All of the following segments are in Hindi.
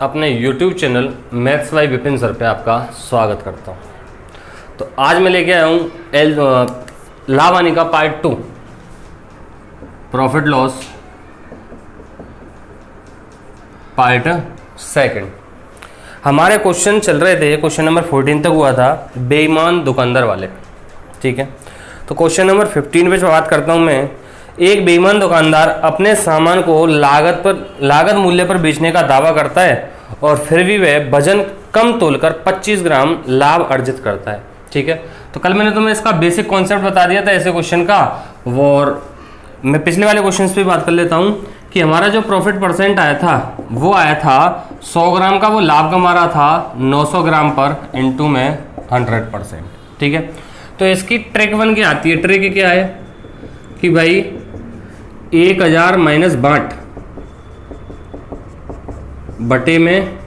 अपने YouTube channel maths by Vipin sir पे आपका स्वागत करता हूँ। तो आज मैं लेके आया हूँ लाभ हानि का part 2, profit loss part second. हमारे क्वेश्चन चल रहे थे, क्वेश्चन नंबर 14 तक हुआ था बेईमान दुकानदार वाले। ठीक है, तो क्वेश्चन नंबर 15 पे बात करता हूँ मैं। एक बेईमान दुकानदार अपने सामान को लागत मूल्य पर बेचने का दावा करता है और फिर भी वह वजन कम तोलकर 25 ग्राम लाभ अर्जित करता है। ठीक है, तो कल मैंने तुम्हें इसका बेसिक कॉन्सेप्ट बता दिया था ऐसे क्वेश्चन का, और मैं पिछले वाले क्वेश्चन पे बात कर लेता हूँ कि हमारा जो प्रॉफिट परसेंट आया था वो आया था 100 ग्राम का, वो लाभ कमा रहा था 900 ग्राम पर इंटू में 100%। ठीक है, तो इसकी ट्रिक बन के आती है। ट्रिक क्या है कि भाई 1000 माइनस बटे में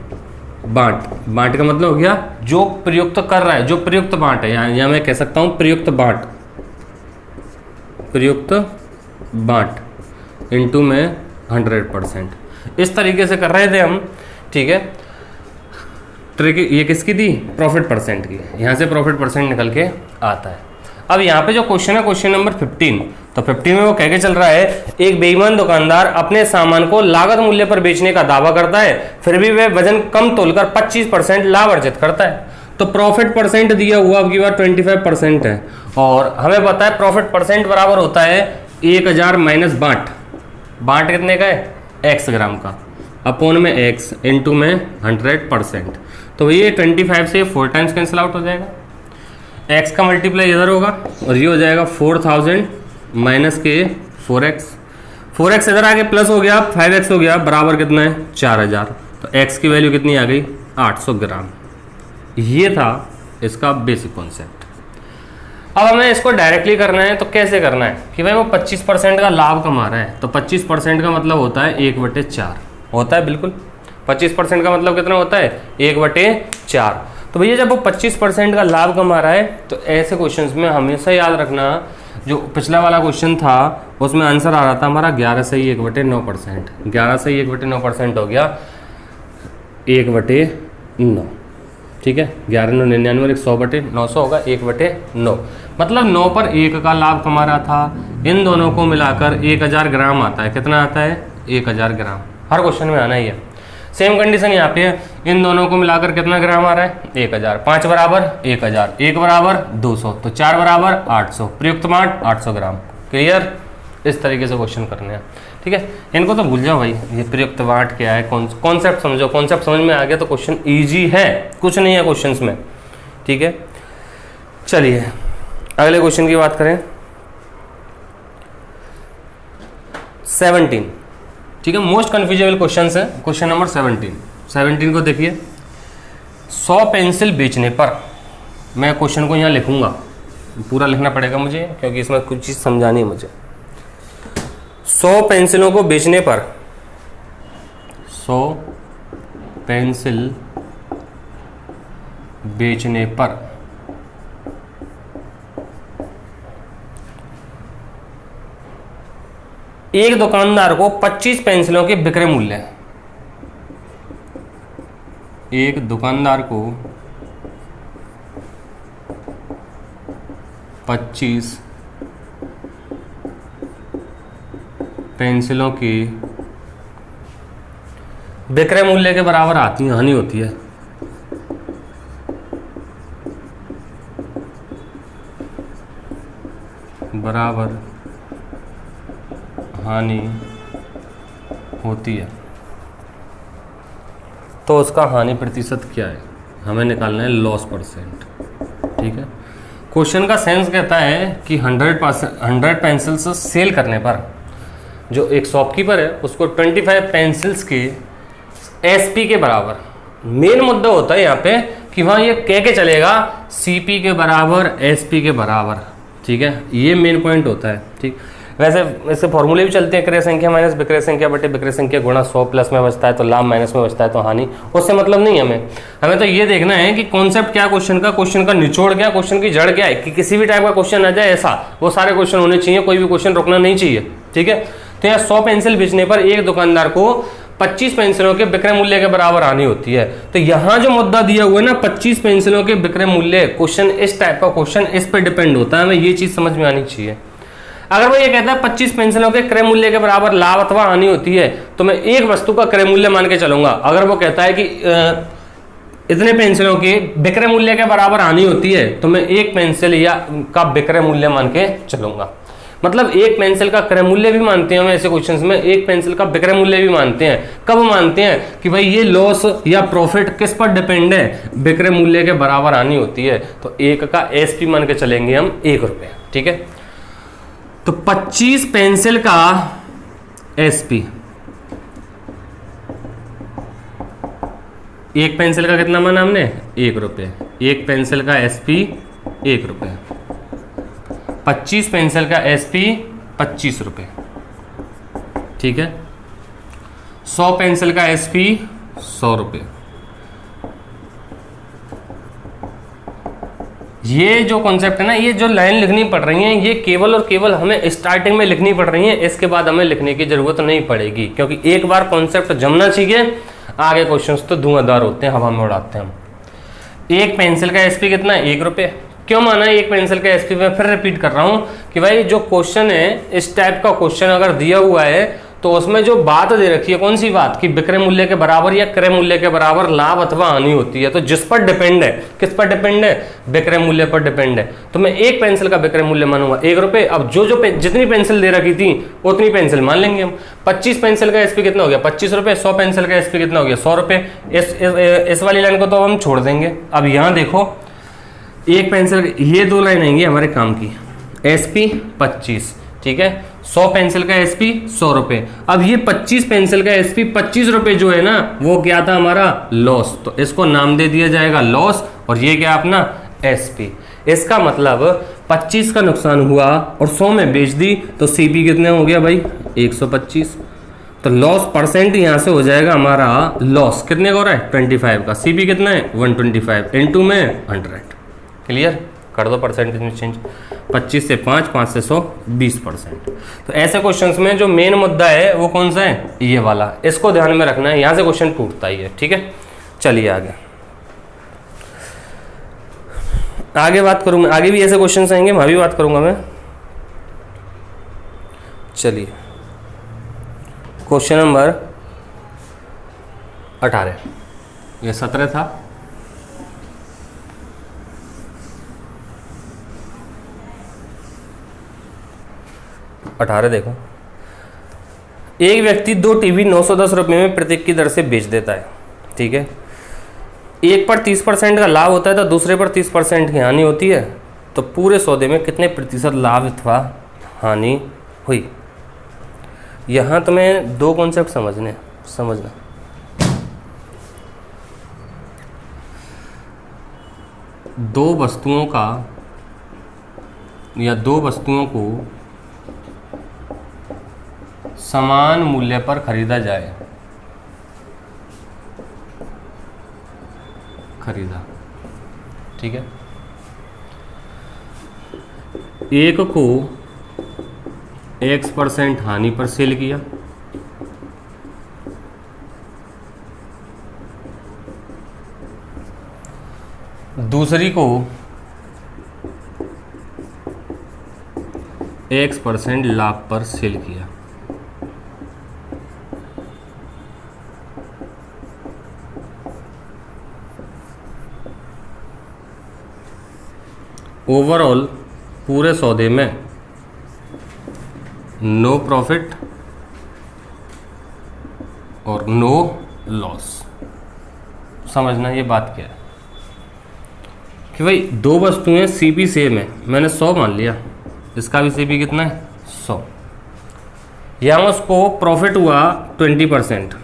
बांट का मतलब हो गया जो प्रयुक्त कर रहा है, जो प्रयुक्त बांट है, या मैं कह सकता हूं प्रयुक्त बांट इंटू में 100%। इस तरीके से कर रहे थे हम। ठीक है, ट्रिक ये किसकी थी? प्रॉफिट परसेंट की। यहां से प्रॉफिट परसेंट निकल के आता है। अब यहाँ पे जो क्वेश्चन है, क्वेश्चन नंबर 15, तो 15 में वो कह के चल रहा है एक बेईमान दुकानदार अपने सामान को लागत मूल्य पर बेचने का दावा करता है, फिर भी वह वजन कम तोलकर 25% लाभ अर्जित करता है। तो प्रॉफिट परसेंट दिया हुआ आपकी बात 25% है, और हमें पता है प्रॉफिट परसेंट बराबर होता है 1000 माइनस बांट कितने का है? x ग्राम का, अपोन में x इंटू में 100%। तो ये 25 से 4 टाइम्स कैंसिल आउट हो जाएगा। x का मल्टीप्लाई इधर होगा और ये हो जाएगा 4000 माइनस के 4x इधर आके प्लस हो गया, 5x हो गया, बराबर कितना है? 4000। तो x की वैल्यू कितनी आ गई? 800 ग्राम। ये था इसका बेसिक कॉन्सेप्ट। अब हमें इसको डायरेक्टली करना है, तो कैसे करना है कि भाई वो 25% का लाभ कमा रहा है, तो 25% का मतलब होता है 1/4 होता है। बिल्कुल 25% का मतलब कितना होता है? 1/4। तो भैया जब वो 25% का लाभ कमा रहा है, तो ऐसे क्वेश्चंस में हमेशा याद रखना, जो पिछला वाला क्वेश्चन था उसमें आंसर आ रहा था हमारा 11 से 1/9%। 11 से 1/9% हो गया 1/9। ठीक है, 11 9 99 100/900 होगा 1/9। मतलब 9 पर 1 का लाभ कमा रहा था। इन दोनों को मिलाकर 1000 ग्राम आता है। कितना आता है? 1000 ग्राम। हर क्वेश्चन में आना ही है। सेम कंडीशन यहाँ पे है, इन दोनों को मिलाकर कितना ग्राम आ रहा है? 1000। 5 बराबर 1000, 1 बराबर 200, तो 4 बराबर 800, प्रयुक्त बांट 800 ग्राम। क्लियर? इस तरीके से क्वेश्चन करने हैं। ठीक है, इनको तो भूल जाओ भाई, ये प्रयुक्त बांट क्या है, कॉन्सेप्ट समझो। कॉन्सेप्ट समझ में आ गया तो क्वेश्चन ईजी है, कुछ नहीं है क्वेश्चंस में। ठीक है, चलिए अगले क्वेश्चन की बात करें। 17, ठीक है, मोस्ट कन्फ्यूजेबल क्वेश्चन है क्वेश्चन नंबर 17 को देखिए। 100 पेंसिल बेचने पर, मैं क्वेश्चन को यहाँ लिखूंगा, पूरा लिखना पड़ेगा मुझे क्योंकि इसमें कुछ चीज़ समझानी है मुझे। 100 पेंसिलों को बेचने पर, 100 पेंसिल बेचने पर एक दुकानदार को 25 पेंसिलों के विक्रय मूल्य, एक दुकानदार को 25 पेंसिलों की विक्रय मूल्य के बराबर हानि होती है। बराबर हानि होती है, तो उसका हानि प्रतिशत क्या है? हमें निकालना है लॉस परसेंट। ठीक है, क्वेश्चन का सेंस कहता है कि 100 पेंसिल्स सेल करने पर जो एक शॉपकीपर है उसको 25 पेंसिल्स के एसपी के बराबर, मेन मुद्दा होता है यहाँ पे कि वहाँ ये कह के चलेगा सीपी के बराबर एसपी के बराबर। ठीक है, ये मेन पॉइंट होता है। ठीक, वैसे ऐसे फॉर्मूले भी चलते हैं, क्रय संख्या माइनस विक्रय संख्या बटे विक्रय संख्या गुणा 100 प्लस में बचता है तो लाभ माइनस में बचता है तो हानि। उससे मतलब नहीं हमें तो ये देखना है कि कॉन्सेप्ट क्या क्वेश्चन का निचोड़ क्या, क्वेश्चन की जड़ क्या है, कि किसी भी टाइप का क्वेश्चन आ जाए ऐसा, वो सारे क्वेश्चन होने चाहिए, कोई भी क्वेश्चन रुकना नहीं चाहिए। ठीक है, तो यहाँ 100 पेंसिल बेचने पर एक दुकानदार को 25 पेंसिलों के विक्रय मूल्य के बराबर आनी होती है। तो यहां जो मुद्दा दिया हुआ है ना 25 पेंसिलों के विक्रय मूल्य, क्वेश्चन इस टाइप का क्वेश्चन इस पर डिपेंड होता है, हमें ये चीज समझ में आनी चाहिए। अगर वो ये कहता है 25 पेंसिलों के क्रय मूल्य के बराबर लाभ अथवा हानि होती है, तो मैं एक वस्तु का क्रय मूल्य मान के चलूंगा। अगर वो कहता है कि इतने पेंसिलों के विक्रय मूल्य के बराबर हानि होती है, तो मैं एक पेंसिल या का विक्रय मूल्य मान के चलूंगा। मतलब एक पेंसिल का क्रय मूल्य भी मानते हैं हम ऐसे क्वेश्चंस में, एक पेंसिल का विक्रय मूल्य भी मानते हैं। कब मानते हैं कि भाई ये लॉस या प्रॉफिट किस पर डिपेंड है, विक्रय मूल्य के बराबर हानि होती है, तो एक का एसपी मान के चलेंगे हम ₹1। ठीक है, तो 25 पेंसिल का एसपी, एक पेंसिल का कितना माना हमने ₹1, एक पेंसिल का एसपी ₹1, 25 पेंसिल का एसपी ₹25। ठीक है, 100 पेंसिल का एसपी ₹100। ये जो कॉन्सेप्ट है ना, ये जो लाइन लिखनी पड़ रही है, ये केवल और केवल हमें स्टार्टिंग में लिखनी पड़ रही है, इसके बाद हमें लिखने की जरूरत नहीं पड़ेगी, क्योंकि एक बार कॉन्सेप्ट जमना चाहिए, आगे क्वेश्चंस तो धुआंधार होते हैं, हवा में उड़ाते हैं हम। एक पेंसिल का एसपी कितना है ₹1। क्यों माना है एक पेंसिल का एसपी? मैं फिर रिपीट कर रहा हूं कि भाई जो क्वेश्चन है, इस टाइप का क्वेश्चन अगर दिया हुआ है तो उसमें जो बात दे रखी है, कौन सी बात, कि विक्रय मूल्य के बराबर या क्रय मूल्य के बराबर लाभ अथवा हानि होती है, तो जिस पर डिपेंड है, किस पर डिपेंड है, विक्रय मूल्य पर डिपेंड है, तो मैं एक पेंसिल का विक्रय मूल्य मानूंगा ₹1। अब जो जितनी पेंसिल दे रखी थी उतनी पेंसिल मान लेंगे हम। 25 पेंसिल का एसपी कितना हो गया ₹25, 100 पेंसिल का एसपी कितना हो गया ₹100। इस वाली लाइन को तो हम छोड़ देंगे। अब यहां देखो, एक पेंसिल, ये दो लाइन आएंगी हमारे काम की, एसपी 25, ठीक है, 100 पेंसिल का एसपी ₹100। अब ये 25 पेंसिल का एसपी ₹25 जो है ना, वो क्या था हमारा लॉस, तो इसको नाम दे दिया जाएगा लॉस, और ये क्या अपना एसपी। इसका मतलब 25 का नुकसान हुआ और 100 में बेच दी, तो सीपी कितने हो गया भाई 125। तो लॉस परसेंट यहां से हो जाएगा हमारा, लॉस कितने का हो रहा है 25 का, सीपी कितना है 125, इनटू में 100। क्लियर कर दो परसेंटेज में चेंज, 25 से 5, 5 से 100, 20%। तो ऐसे क्वेश्चंस में जो मेन मुद्दा है वो कौन सा है, ये वाला, इसको ध्यान में रखना है, यहां से क्वेश्चन टूटता ही है। ठीक है, चलिए आगे बात करूंगा, आगे भी ऐसे क्वेश्चंस आएंगे, वहां भी बात करूंगा मैं। चलिए क्वेश्चन नंबर 18, ये 17 था, देखो, एक व्यक्ति 2 टीवी 910 रुपये में प्रत्येक की दर से बेच देता है। ठीक है, एक पर 30% का लाभ होता है तो दूसरे पर 30% की हानि होती है, तो पूरे सौदे में कितने प्रतिशत लाभ अथवा हानि हुई। यहां तुम्हें दो कॉन्सेप्ट समझना। दो वस्तुओं का या दो वस्तुओं को समान मूल्य पर खरीदा, ठीक है, एक को X% हानि पर सेल किया, दूसरी को X% लाभ पर सेल किया। ओवरऑल पूरे सौदे में नो प्रॉफिट और नो लॉस। समझना ये बात क्या है कि भाई दो वस्तुएं सीपी सेम है, मैंने 100 मान लिया, इसका भी सीपी कितना है 100, यहाँ उसको प्रॉफिट हुआ 20%,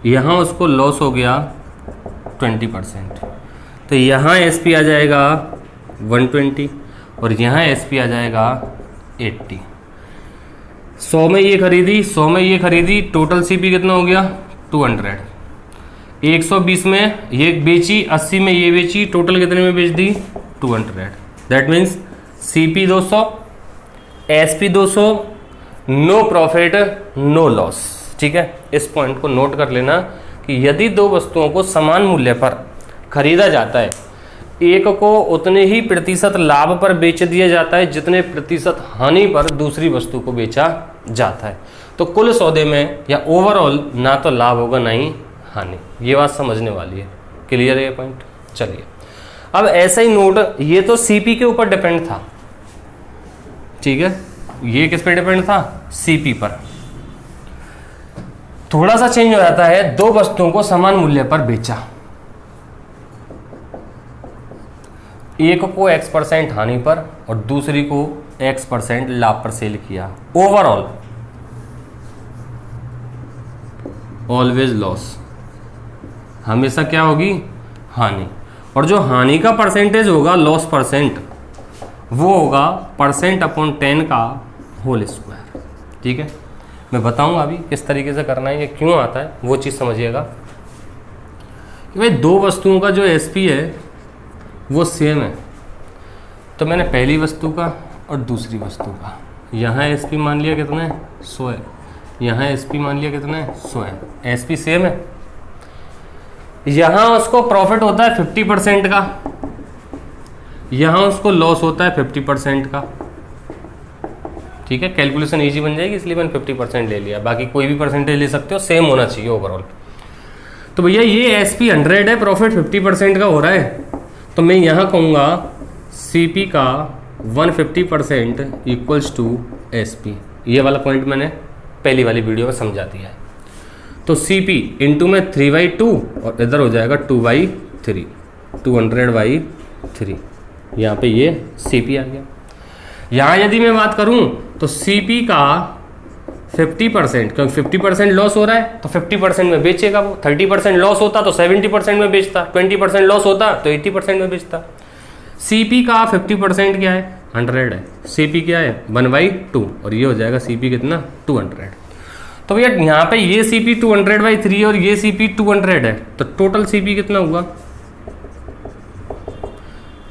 यहाँ उसको लॉस हो गया 20%, तो यहाँ एसपी आ जाएगा 120 और यहाँ एसपी आ जाएगा 80। 100 में ये खरीदी, 100 में ये खरीदी, टोटल सीपी कितना हो गया 200। 120 में ये बेची, 80 में ये बेची, टोटल कितने में बेच दी 200। That means CP 200, SP 200, no profit no loss. ठीक है, इस पॉइंट को नोट कर लेना कि यदि दो वस्तुओं को समान मूल्य पर खरीदा जाता है, एक को उतने ही प्रतिशत लाभ पर बेच दिया जाता है जितने प्रतिशत हानि पर दूसरी वस्तु को बेचा जाता है, तो कुल सौदे में या ओवरऑल ना तो लाभ होगा ना ही हानि। ये बात समझने वाली है, क्लियर है ये पॉइंट। चलिए अब ऐसा ही नोट, ये तो सीपी के ऊपर डिपेंड था, ठीक है, ये किस पे डिपेंड था, सीपी पर। थोड़ा सा चेंज हो जाता है, दो वस्तुओं को समान मूल्य पर बेचा, एक को X% हानि पर और दूसरी को X% लाभ पर सेल किया, ओवरऑल ऑलवेज लॉस, हमेशा क्या होगी, हानि। और जो हानि का परसेंटेज होगा, लॉस परसेंट, वो होगा %/10 का होल स्क्वायर। ठीक है, मैं बताऊंगा अभी किस तरीके से करना है, ये क्यों आता है वो चीज़ समझिएगा। भाई दो वस्तुओं का जो एसपी है वो सेम है, तो मैंने पहली वस्तु का और दूसरी वस्तु का, यहाँ एसपी मान लिया कितना है, 100 है, यहाँ एसपी मान लिया कितना है, 100 है, एसपी सेम है। यहाँ उसको प्रॉफिट होता है 50% का, यहाँ उसको लॉस होता है 50% का। ठीक है, कैलकुलेशन इजी बन जाएगी, इसलिए मैंने 50% ले लिया, बाकी कोई भी परसेंटेज ले सकते हो, सेम होना चाहिए ओवरऑल। तो भैया ये एसपी 100 है, प्रॉफिट 50% का हो रहा है, तो मैं यहाँ कहूँगा सीपी का 150% इक्वल्स टू एसपी। ये वाला पॉइंट मैंने पहली वाली वीडियो में समझा दिया है। तो सीपी इंटू में 3/2 और इधर हो जाएगा 2/3, 200/3, यहाँ पे ये सीपी आ गया। यहाँ यदि मैं बात करूँ तो सीपी का 50%, क्योंकि 50% लॉस हो रहा है तो 50% में बेचेगा वो, 30% लॉस होता तो 70% में बेचता, 20% लॉस होता तो 80% में बेचता। सीपी का 50% क्या है, 100 है, सीपी क्या है 1/2 और ये हो जाएगा सीपी कितना, 200। तो भैया यहाँ पे ये सीपी 200/3 और ये सीपी 200 है, तो टोटल सीपी कितना हुआ,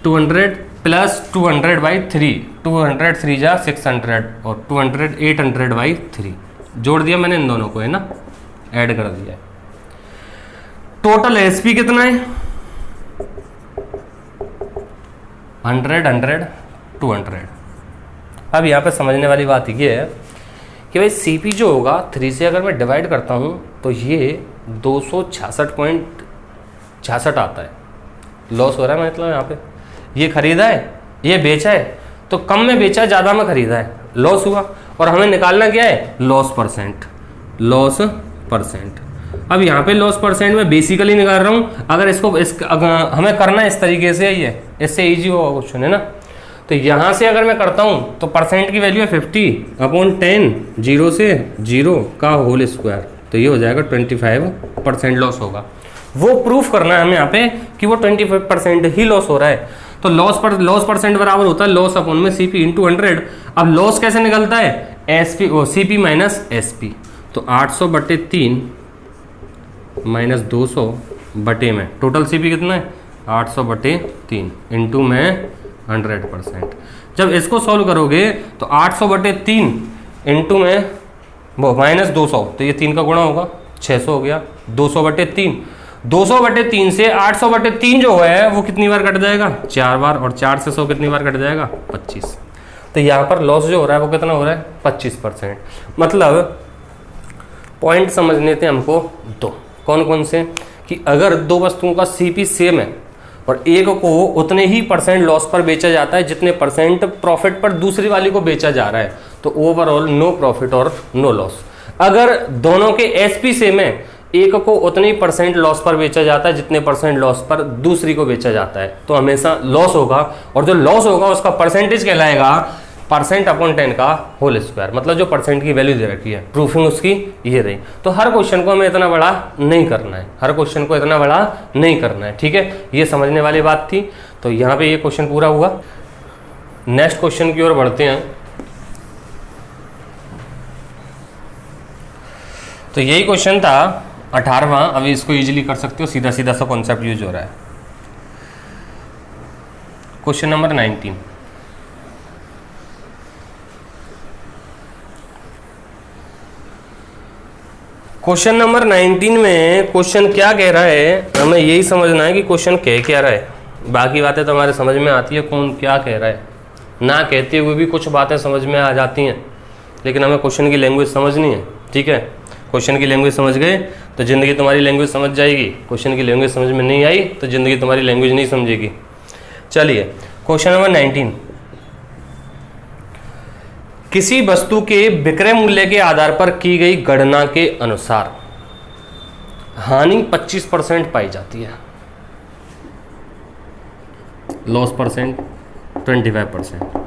200 प्लस 200/3, 203 जा 600 और 200 800/3, जोड़ दिया मैंने इन दोनों को, है ना, ऐड कर दिया। टोटल एसपी कितना है, 100 100 200। अब यहाँ पे समझने वाली बात ये है कि भाई सीपी जो होगा 3 से अगर मैं डिवाइड करता हूँ तो ये 266.66 आता है, लॉस हो रहा है मतलब यहाँ पे। ये खरीदा है, ये बेचा है, तो कम में बेचा, ज़्यादा में खरीदा है, लॉस हुआ। और हमें निकालना क्या है, लॉस परसेंट, लॉस परसेंट। अब यहाँ पे लॉस परसेंट में बेसिकली निकाल रहा हूँ, अगर इसको हमें करना है इस तरीके से, ये इससे ईजी होगा क्वेश्चन, है ना। तो यहाँ से अगर मैं करता हूँ तो परसेंट की वैल्यू है 50/10, 0 से 0 का होल स्क्वायर, तो ये हो जाएगा 25% लॉस होगा। वो प्रूफ करना है हमें यहाँ पे कि वो 25% ही लॉस हो रहा है। तो लॉस परसेंट बराबर होता है लॉस अपॉन में सीपी इंटू 100। अब लॉस कैसे निकलता है, एसपी सीपी माइनस एसपी, तो 800/3 माइनस 200 बटे में, टोटल सीपी कितना है 800/3 इंटू में 100%। जब इसको सॉल्व करोगे तो 800/3 इंटू में वो माइनस 200, तो ये 3 का गुणा होगा, 600 हो गया, 200/3, 200/3 से 800/3 जो है वो कितनी बार कट जाएगा, 4 बार, और 4 से 100 कितनी बार कट जाएगा, 25। तो यहाँ पर लॉस जो हो रहा है वो कितना हो रहा है, 25%। मतलब पॉइंट समझने थे हमको दो, कौन कौन से, कि अगर दो वस्तुओं का सीपी सेम है और एक को उतने ही % लॉस पर बेचा जाता है जितने % प्रॉफिट पर दूसरी वाली को बेचा जा रहा है, तो ओवरऑल नो प्रॉफिट और नो लॉस। अगर दोनों के एसपी सेम है, एक को उतने ही % लॉस पर बेचा जाता है जितने % लॉस पर दूसरी को बेचा जाता है, तो हमेशा लॉस होगा, और जो लॉस होगा उसका परसेंटेज कहलाएगा %/10 का होल स्क्वायर, मतलब जो परसेंट की वैल्यू दे रखी है। प्रूफिंग उसकी ये रही। तो हर क्वेश्चन को हमें इतना बड़ा नहीं करना है, हर क्वेश्चन को इतना बड़ा नहीं करना है, ठीक है, ये समझने वाली बात थी। तो यहाँ पे ये क्वेश्चन पूरा हुआ। नेक्स्ट क्वेश्चन की ओर बढ़ते हैं। तो यही क्वेश्चन था 18वां, अभी इसको इजीली कर सकते हो, सीधा सीधा सा कॉन्सेप्ट यूज हो रहा है। क्वेश्चन नंबर 19, क्वेश्चन नंबर 19 में क्वेश्चन क्या कह रहा है, हमें यही समझना है कि क्वेश्चन कह क्या रहा है। बाकी बातें तो हमारे समझ में आती है कौन क्या कह रहा है, ना कहते हुए भी कुछ बातें समझ में आ जाती हैं, लेकिन हमें क्वेश्चन की लैंग्वेज समझनी है। ठीक है, क्वेश्चन की लैंग्वेज समझ गए तो ज़िंदगी तुम्हारी लैंग्वेज समझ जाएगी, क्वेश्चन की लैंग्वेज समझ में नहीं आई तो ज़िंदगी तुम्हारी लैंग्वेज नहीं समझेगी। चलिए क्वेश्चन नंबर 19, किसी वस्तु के विक्रय मूल्य के आधार पर की गई गणना के अनुसार हानि 25% पाई जाती है, लॉस परसेंट 25%।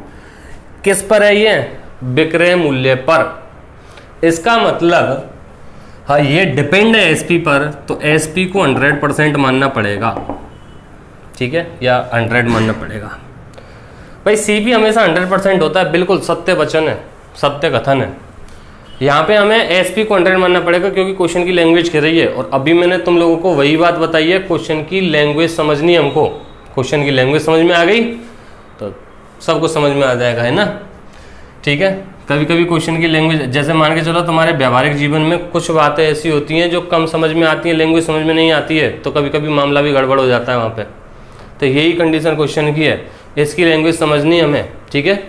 किस पर है ये? विक्रय मूल्य पर। इसका मतलब हाँ ये डिपेंड है एसपी पर, तो एसपी को 100% मानना पड़ेगा। ठीक है, या 100 मानना पड़ेगा। भाई सीपी हमेशा 100% होता है, बिल्कुल सत्य वचन है, सत्य कथन है। यहाँ पे हमें एसपी को 100 मानना पड़ेगा क्योंकि क्वेश्चन की लैंग्वेज कह रही है। और अभी मैंने तुम लोगों को वही बात बताई है, क्वेश्चन की लैंग्वेज समझनी है हमको। क्वेश्चन की लैंग्वेज समझ में आ गई तो सब कुछ समझ में आ जाएगा, है ना। ठीक है, कभी कभी क्वेश्चन की लैंग्वेज, जैसे मान के चलो तुम्हारे व्यावहारिक जीवन में कुछ बातें ऐसी होती हैं जो कम समझ में आती हैं, लैंग्वेज समझ में नहीं आती है, तो कभी कभी मामला भी गड़बड़ हो जाता है वहाँ पे। तो यही कंडीशन क्वेश्चन की है, इसकी लैंग्वेज समझनी है हमें। ठीक है,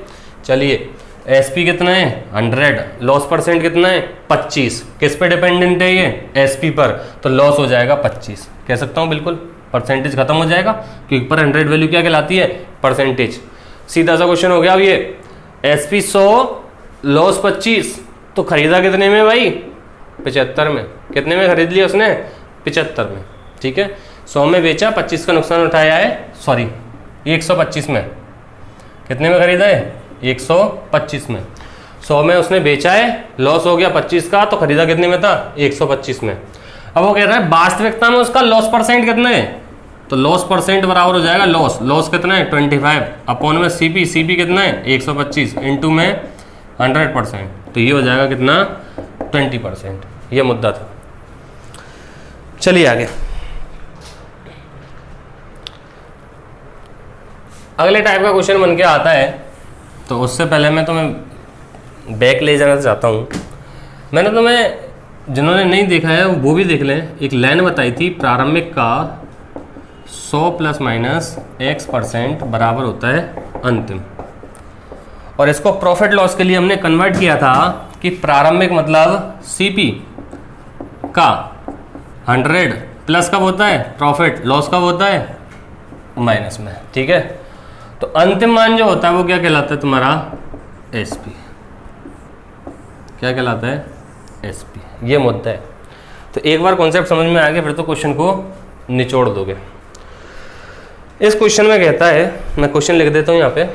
चलिए एसपी कितना है 100, लॉस परसेंट कितना है 25। किस पे डिपेंडेंट है ये? एसपी पर, तो लॉस हो जाएगा 25। कह सकता हूँ बिल्कुल, परसेंटेज खत्म हो जाएगा क्योंकि पर 100 वैल्यू क्या कहलाती है? परसेंटेज। सीधा सा क्वेश्चन हो गया। अब ये एसपी 100 लॉस 25, तो खरीदा कितने में भाई? 75 में। कितने में खरीद लिया उसने? 75 में। ठीक है, 100 में बेचा, 25 का नुकसान उठाया है, सॉरी 125 में। कितने में खरीदा है? 125 में। 100 में उसने बेचा है, लॉस हो गया 25 का, तो खरीदा कितने में था? 125 में। अब वो कह रहा है वास्तविकता में उसका लॉस परसेंट कितना है? तो लॉस परसेंट बराबर हो जाएगा लॉस कितना है? 25 अपॉन में सीपी कितना है? 125 इंटू में 100%, तो ये हो जाएगा कितना? 20%। ये मुद्दा था। चलिए आगे, अगले टाइप का क्वेश्चन बन के आता है। तो उससे पहले मैं तुम्हें बैक ले जाना चाहता हूँ। मैंने तुम्हें, जिन्होंने नहीं देखा है वो भी देख लें, एक लाइन बताई थी, प्रारंभिक का 100 ± x% बराबर होता है अंतिम। और इसको प्रॉफिट लॉस के लिए हमने कन्वर्ट किया था कि प्रारंभिक मतलब सीपी का 100 प्लस कब होता है? प्रॉफिट। लॉस कब होता है? माइनस में। ठीक है, तो अंतिम मान जो होता है वो क्या कहलाता है तुम्हारा? एसपी। क्या कहलाता है? एसपी। ये मुद्दा है। तो एक बार कॉन्सेप्ट समझ में आ गया फिर तो क्वेश्चन को निचोड़ दोगे। इस क्वेश्चन में कहता है, मैं क्वेश्चन लिख देता हूँ यहाँ पे,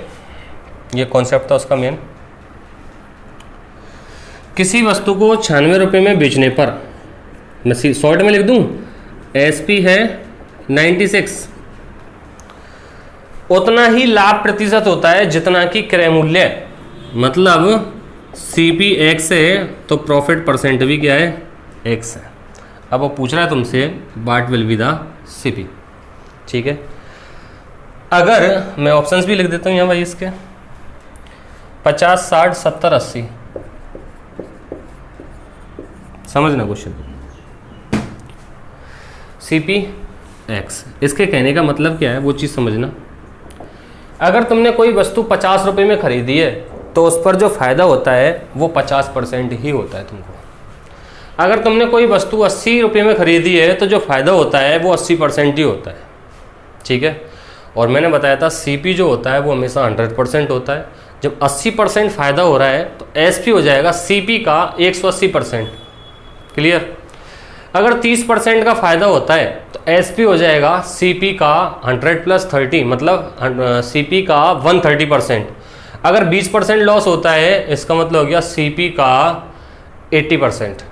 ये कॉन्सेप्ट था उसका मेन। किसी वस्तु को 96 रुपये में बेचने पर, मैं शॉर्ट में लिख दूँ, एसपी है 96, उतना ही लाभ प्रतिशत होता है जितना कि क्रय मूल्य। मतलब सीपी x है तो प्रॉफिट परसेंट भी क्या है? x है। अब वो पूछ रहा है तुमसे what will be the CP. ठीक है, अगर मैं ऑप्शंस भी लिख देता हूँ यहाँ भाई इसके, 50, 60, 70, 80। समझना क्वेश्चन, सीपी x। इसके कहने का मतलब क्या है वो चीज़ समझना। अगर तुमने कोई वस्तु 50 रुपये में खरीदी है तो उस पर जो फ़ायदा होता है वो 50% ही होता है तुमको। अगर तुमने कोई वस्तु 80 रुपये में खरीदी है तो जो फ़ायदा होता है वो 80% ही होता है। ठीक है, और मैंने बताया था सीपी जो होता है वो हमेशा 100% होता है। जब 80% फ़ायदा हो रहा है तो एसपी हो जाएगा सीपी का 180%। क्लियर। अगर 30% का फ़ायदा होता है तो एसपी हो जाएगा सीपी का 100 + 30, मतलब सीपी का 130%। अगर 20% लॉस होता है इसका मतलब हो गया सीपी का 80%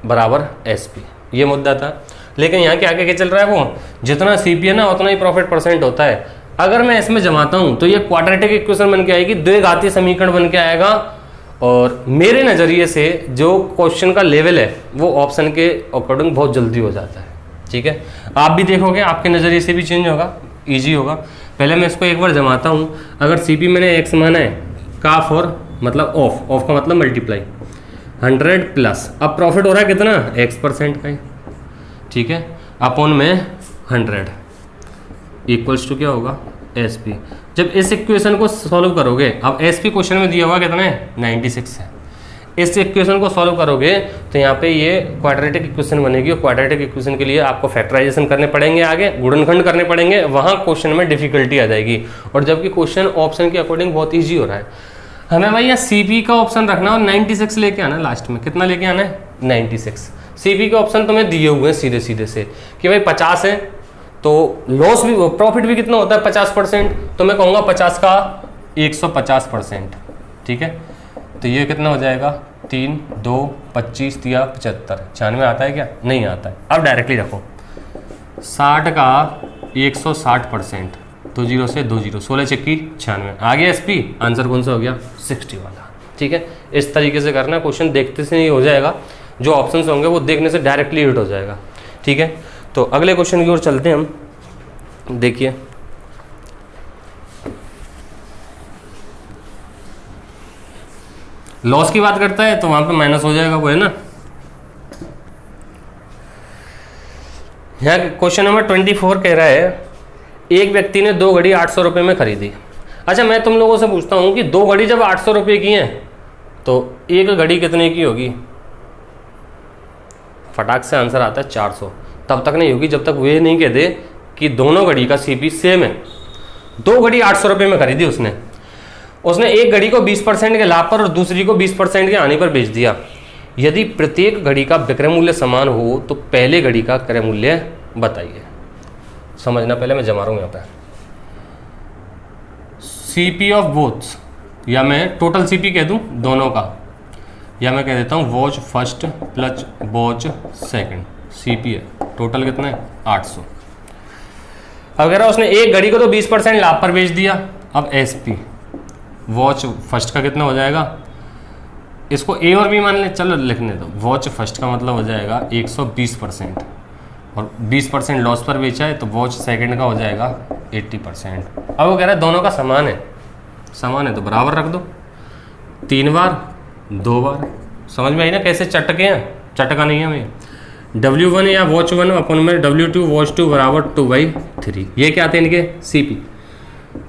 बराबर एसपी। ये मुद्दा था। लेकिन यहाँ के आगे क्या चल रहा है, वो जितना सीपी है ना उतना ही प्रॉफिट परसेंट होता है। अगर मैं इसमें जमाता हूँ तो ये क्वाड्रेटिक इक्वेशन बन के आएगी, द्विघातीय समीकरण बन के आएगा। और मेरे नज़रिए से जो क्वेश्चन का लेवल है वो ऑप्शन के अकॉर्डिंग बहुत जल्दी हो जाता है। ठीक है, आप भी देखोगे आपके नज़रिए से भी चेंज होगा, इजी होगा। पहले मैं इसको एक बार जमाता हूँ। अगर सीपी मैंने x माना है, काफ और मतलब ऑफ का मतलब मल्टीप्लाई, 100 प्लस, अब प्रॉफिट हो रहा है कितना, x% का ही, ठीक है, अपॉन में 100 इक्वल्स टू क्या होगा, SP। जब इस इक्वेशन को सॉल्व करोगे, अब SP क्वेश्चन में दिया हुआ कितना है, 96 है। इस इक्वेशन को सॉल्व करोगे तो यहाँ पे ये क्वाड्रेटिक इक्वेशन बनेगी, और क्वाड्रेटिक इक्वेशन के लिए आपको फैक्टराइजेशन करने पड़ेंगे, आगे गुणनखंड करने पड़ेंगे, वहाँ क्वेश्चन में डिफिकल्टी आ जाएगी। और जबकि क्वेश्चन ऑप्शन के अकॉर्डिंग बहुत ईजी हो रहा है, हमें भाई यहाँ CP का ऑप्शन रखना और 96 लेके आना, लास्ट में कितना लेके आना है, 96। CP के ऑप्शन तुम्हें दिए हुए हैं सीधे सीधे से कि भाई 50 है तो लॉस भी, प्रॉफिट भी कितना होता है 50%, तो मैं कहूँगा 50 का 150%, ठीक है। तो ये कितना हो जाएगा, 3, 2, 25 या 75, 96 आता है क्या, नहीं आता है। अब डायरेक्टली रखो, 60 का 160%, 2 0 से 2 0, 16 चक्की 96, आगे SP, आंसर कौन सा हो गया, 60 वाला, ठीक है। इस तरीके से करना, क्वेश्चन देखते से नहीं हो जाएगा, जो ऑप्शंस होंगे वो देखने से डायरेक्टली हिट हो जाएगा, ठीक है। तो अगले क्वेश्चन की ओर चलते हैं हम, देखिए लॉस की बात करता है तो वहां पे माइनस हो जाएगा वो, है ना। यहाँ क्वेश्चन नंबर 24 कह रहा है, एक व्यक्ति ने 2 घड़ी 800 रुपये में खरीदी। अच्छा, मैं तुम लोगों से पूछता हूँ कि 2 घड़ी जब 800 रुपये की हैं तो एक घड़ी कितने की होगी, फटाक से आंसर आता है 400। तब तक नहीं होगी जब तक वे नहीं कह दे कि दोनों घड़ी का CP सेम है। 2 घड़ी 800 रुपये में खरीदी उसने एक घड़ी को 20% के लाभ पर और दूसरी को 20% के हानि पर बेच दिया। यदि प्रत्येक घड़ी का विक्रय मूल्य समान हो तो पहले घड़ी का क्रय मूल्य बताइए। समझना, पहले मैं जमा रहा हूं यहाँ पे CP ऑफ बोथ, या मैं टोटल CP कह दूं दोनों का, या मैं कह देता हूं watch first plus watch second, CP है टोटल कितना है 800। अगर उसने एक घड़ी को तो 20% लाभ पर बेच दिया। अब SP वॉच फर्स्ट का कितना हो जाएगा, इसको A और B मान ले, चलो लिखने दो। वॉच फर्स्ट का मतलब हो जाएगा 120%, और 20% लॉस पर बेचा है तो वॉच सेकंड का हो जाएगा 80%। अब वो कह रहा है दोनों का समान है तो बराबर रख दो, 3 बार 2 बार। समझ में आई ना कैसे चटके हैं, चटका नहीं है हमें। W1 या वॉच 1 अपन में W2 वॉच 2 बराबर 2/3। ये क्या आते हैं इनके CP,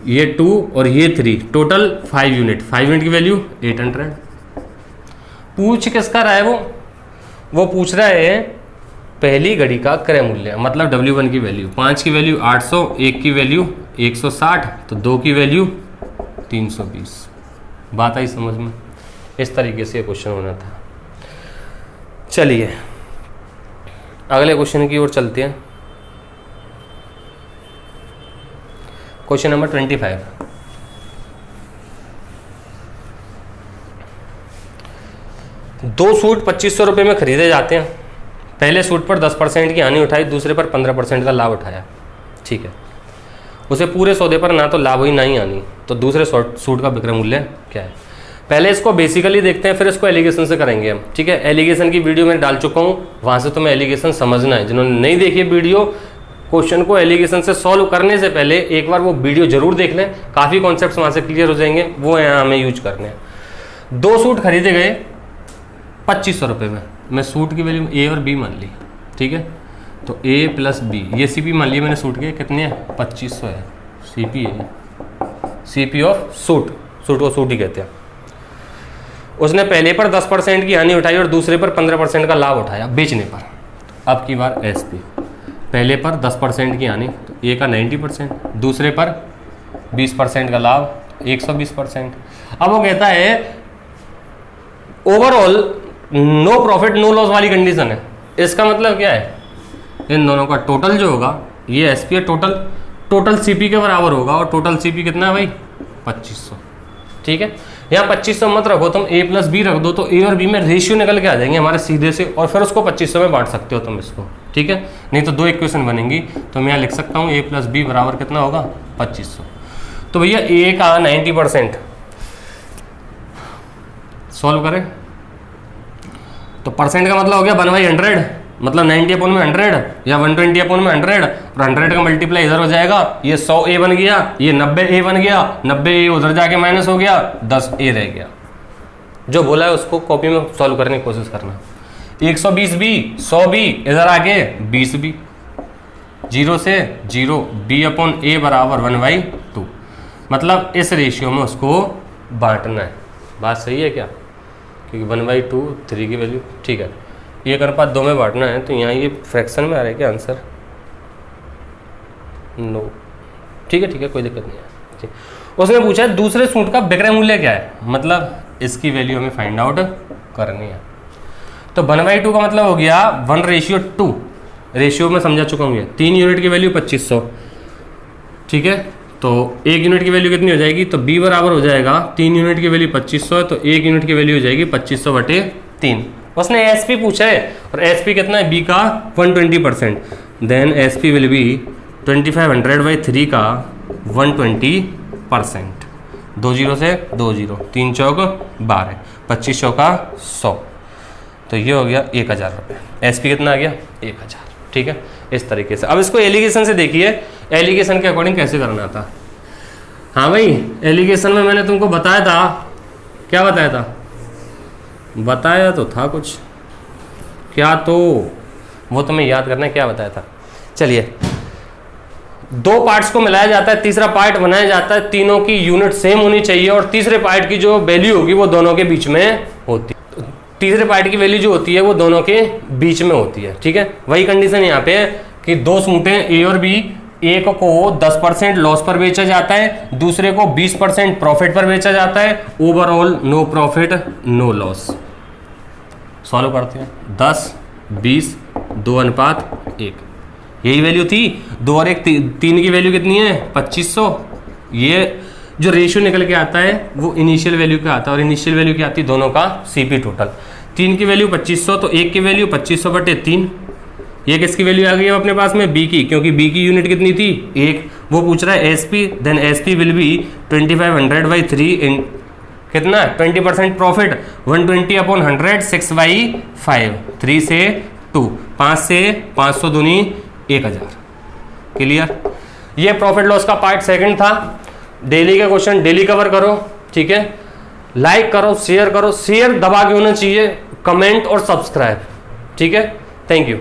ये 2 और ये 3, टोटल 5 यूनिट। 5 यूनिट की वैल्यू 800। पूछ किसका रहा है वो पूछ रहा है पहली घड़ी का क्रय मूल्य, मतलब W1 की वैल्यू, 5 की वैल्यू 800, 1 की वैल्यू 160, तो 2 की वैल्यू 320। बात आई समझ में, इस तरीके से क्वेश्चन होना था। चलिए अगले क्वेश्चन की ओर चलते हैं। Question number 25। दो सूट 2500 रुपये में खरीदे जाते हैं। पहले सूट पर 10% की हानि उठाई, दूसरे पर 15% का लाभ उठाया, ठीक है। उसे पूरे सौदे पर ना तो लाभ हुई ना ही हानि, तो दूसरे सूट का विक्रय मूल्य क्या है। पहले इसको बेसिकली देखते हैं, फिर इसको एलिगेशन से करेंगे हम, ठीक है। एलिगेशन की वीडियो मैं डाल चुका हूँ, वहाँ से तुम्हें एलिगेशन समझना है। जिन्होंने नहीं देखी वीडियो, क्वेश्चन को एलिगेशन से सॉल्व करने से पहले एक बार वो वीडियो जरूर देख लें, काफ़ी कॉन्सेप्ट्स वहाँ से क्लियर हो जाएंगे, वो यहाँ हमें यूज करने हैं। 2 सूट खरीदे गए 2500 रुपये में। मैं सूट की वैल्यू A और B मान ली, ठीक है। तो A प्लस B, ये CP मान लिया मैंने सूट के, कितने हैं 2500 है, CP है, CP ऑफ सूट को सूट ही कहते हैं। उसने पहले पर 10% की हानि उठाई और दूसरे पर 15% का लाभ उठाया बेचने पर। अब की बार SP, पहले पर 10% की हानि, तो A का 90%, दूसरे पर 20% का लाभ, 120%। अब वो कहता है overall no profit no loss वाली कंडीशन है। इसका मतलब क्या है, इन दोनों का टोटल जो होगा, ये SP है, टोटल CP के बराबर होगा, और टोटल CP कितना है भाई 2500, ठीक है। यहाँ 2500 मत रखो तुम, A प्लस B रख दो, तो A और B में रेशियो निकल के आ जाएंगे हमारे सीधे से, और फिर उसको 2500 में बांट सकते हो तुम इसको, ठीक है। नहीं तो 2 इक्वेशन बनेंगी, तो मैं यहाँ लिख सकता हूँ A प्लस B बराबर कितना होगा 2500। तो भैया A का 90% सॉल्व करें तो परसेंट का मतलब हो गया 1/100, मतलब 90 अपॉन में 100 या 120 अपॉन में 100, और 100 का मल्टीप्लाई इधर हो जाएगा, ये 100A बन गया, ये 90A बन गया, 90A उधर जाके माइनस हो गया, 10A रह गया। जो बोला है उसको कॉपी में सॉल्व करने की कोशिश करना। 120 बी, 100 बी, इधर आगे 20 बी, 0 से 0, बी अपॉन ए बराबर 1/2। मतलब इस रेशियो में उसको बांटना है। बात सही है क्या? क्योंकि 1/2 3 की वैल्यू, ठीक है। 1/2 में बांटना है, तो यहाँ ये फ्रैक्शन में आ रहा है क्या आंसर? नो, ठीक है, कोई दिक्कत नहीं है। ठीक, उसने पूछा है दूसरे सूट का विक्रय मूल्य क्या है, मतलब इसकी वैल्यू हमें फाइंड आउट करनी है। तो 1/2 का मतलब हो गया 1:2, रेशियो में समझा चुका हूँ ये। 3 यूनिट की वैल्यू 2500, ठीक है। तो 1 यूनिट की वैल्यू कितनी हो जाएगी? तो b बराबर हो जाएगा 3 यूनिट की वैल्यू 2500 है, तो 1 यूनिट की वैल्यू हो जाएगी 2500/3। उसने एसपी पूछा है, और एसपी कितना है? b का 120%, देन एसपी विल बी 2500/3 का 120%। 2 0 से 2 0, 3 चौक 12, 2500 का 100, तो ये हो गया 1000 रुपये। एसपी कितना आ गया? 1000, ठीक है। इस तरीके से अब इसको एलिगेशन से देखिए, एलिगेशन के अकॉर्डिंग कैसे करना था। हाँ भाई, एलिगेशन में मैंने तुमको बताया था, क्या बताया था? बताया तो था कुछ, क्या? तो वो तुम्हें याद करना है, क्या बताया था। चलिए, 2 पार्ट्स को मिलाया जाता है, तीसरा पार्ट बनाया जाता है, तीनों की यूनिट सेम होनी चाहिए, और तीसरे पार्ट की जो वैल्यू होगी वो दोनों के बीच में होती है। तीसरे पार्ट की वैल्यू जो होती है वो दोनों के बीच में होती है, ठीक है। वही कंडीशन यहाँ पे है कि 2 सूट हैं ए और बी, एक को 10% लॉस पर बेचा जाता है, दूसरे को 20% प्रॉफिट पर बेचा जाता है। Overall no profit no loss. Solve करते हैं। 10 20 2:1, यही वैल्यू थी। 2 और 1 3 की वैल्यू कितनी है? 2500। ये जो रेशियो निकल के आता है वो इनिशियल वैल्यू का आता है, और इनिशियल वैल्यू क्या आती है? दोनों का सीपी टोटल। 3 की वैल्यू 2500, तो 1 की वैल्यू 2500/3। ये किसकी वैल्यू आ गई है अपने पास में? बी की, क्योंकि बी की यूनिट कितनी थी? 1। वो पूछ रहा है SP, then SP will be 2500/3 कितना? 20% प्रॉफिट, 120/100, 6/5, 3 से 2, 5 से 500 दूनी 1000। क्लियर? ये प्रॉफिट लॉस का पार्ट सेकंड था। डेली का क्वेश्चन डेली कवर करो, ठीक है। लाइक करो, शेयर करो, शेयर दबा के होना चाहिए, कमेंट और सब्सक्राइब, ठीक है। Thank you.